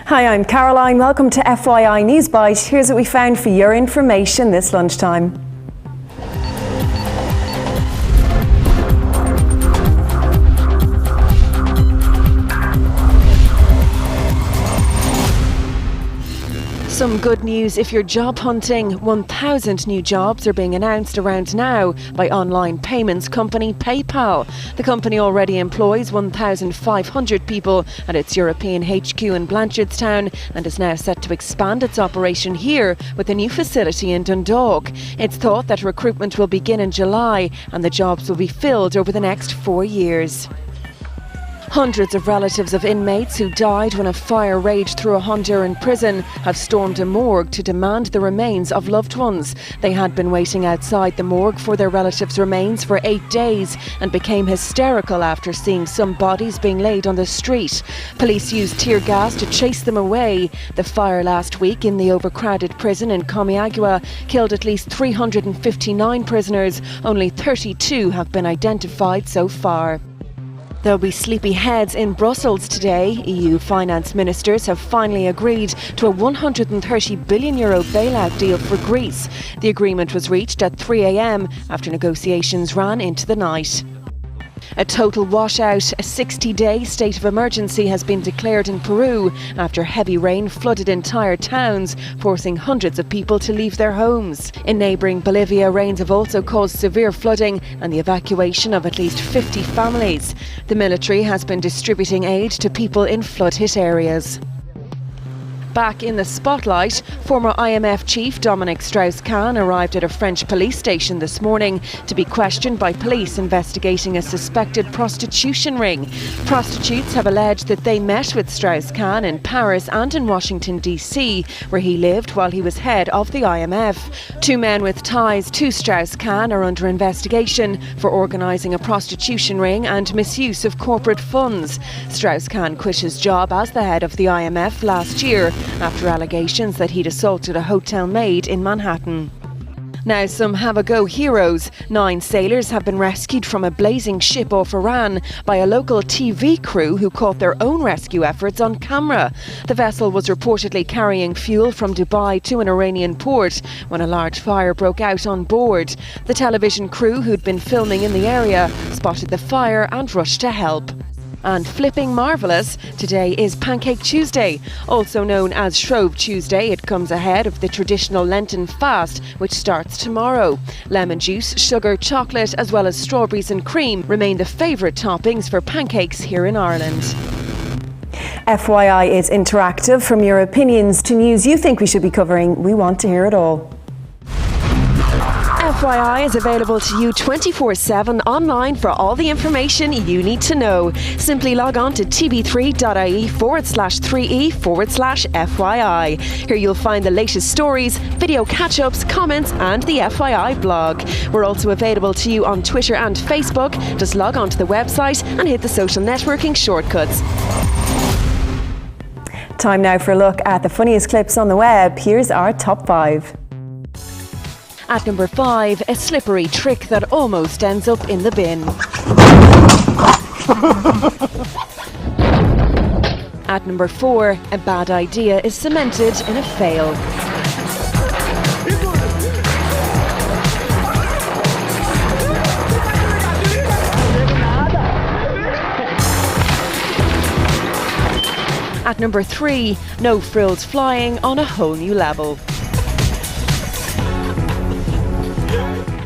Hi, I'm Caroline. Welcome to FYI Newsbyte. Here's what we found for your information this lunchtime. Some good news if you're job hunting. 1,000 new jobs are being announced around now by online payments company PayPal. The company already employs 1,500 people at its European HQ in Blanchardstown and is now set to expand its operation here with a new facility in Dundalk. It's thought that recruitment will begin in July and the jobs will be filled over the next 4 years. Hundreds of relatives of inmates who died when a fire raged through a Honduran prison have stormed a morgue to demand the remains of loved ones. They had been waiting outside the morgue for their relatives' remains for 8 days and became hysterical after seeing some bodies being laid on the street. Police used tear gas to chase them away. The fire last week in the overcrowded prison in Comayagua killed at least 359 prisoners. Only 32 have been identified so far. There'll be sleepy heads in Brussels today. EU finance ministers have finally agreed to a €130 billion bailout deal for Greece. The agreement was reached at 3 a.m. after negotiations ran into the night. A total washout, a 60-day state of emergency has been declared in Peru after heavy rain flooded entire towns, forcing hundreds of people to leave their homes. In neighbouring Bolivia, rains have also caused severe flooding and the evacuation of at least 50 families. The military has been distributing aid to people in flood-hit areas. Back in the spotlight, former IMF chief Dominique Strauss-Kahn arrived at a French police station this morning to be questioned by police investigating a suspected prostitution ring. Prostitutes have alleged that they met with Strauss-Kahn in Paris and in Washington, D.C., where he lived while he was head of the IMF. 2 men with ties to Strauss-Kahn are under investigation for organising a prostitution ring and misuse of corporate funds. Strauss-Kahn quit his job as the head of the IMF last year after allegations that he'd assaulted a hotel maid in Manhattan. Now some have-a-go heroes. 9 sailors have been rescued from a blazing ship off Iran by a local TV crew who caught their own rescue efforts on camera. The vessel was reportedly carrying fuel from Dubai to an Iranian port when a large fire broke out on board. The television crew who'd been filming in the area spotted the fire and rushed to help. And flipping marvellous, today is Pancake Tuesday. Also known as Shrove Tuesday, it comes ahead of the traditional Lenten fast, which starts tomorrow. Lemon juice, sugar, chocolate, as well as strawberries and cream remain the favourite toppings for pancakes here in Ireland. FYI is interactive. From your opinions to news you think we should be covering, we want to hear it all. FYI is available to you 24/7 online for all the information you need to know. Simply log on to tv3.ie/3e/FYI. Here you'll find the latest stories, video catch-ups, comments and the FYI blog. We're also available to you on Twitter and Facebook. Just log on to the website and hit the social networking shortcuts. Time now for a look at the funniest clips on the web. Here's our top 5. At number 5, a slippery trick that almost ends up in the bin. At number 4, a bad idea is cemented in a fail. At number 3, no frills flying on a whole new level.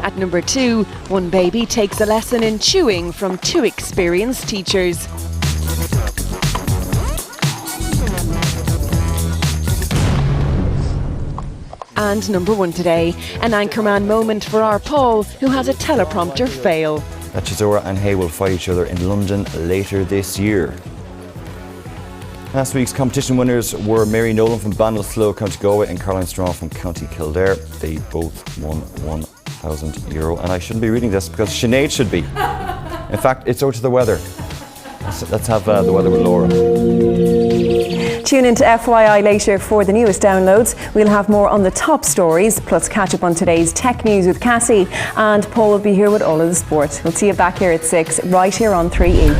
At number 2, one baby takes a lesson in chewing from 2 experienced teachers. And number 1 today, an anchorman moment for our Paul, who has a teleprompter fail. That Chisora and Hay will fight each other in London later this year. Last week's competition winners were Mary Nolan from Ballinasloe, County Galway, and Caroline Strong from County Kildare. They both won €1,000. And I shouldn't be reading this because Sinead should be. In fact, it's over to the weather. Let's have the weather with Laura. Tune into FYI later for the newest downloads. We'll have more on the top stories, plus catch up on today's tech news with Cassie. And Paul will be here with all of the sport. We'll see you back here at 6, right here on 3E.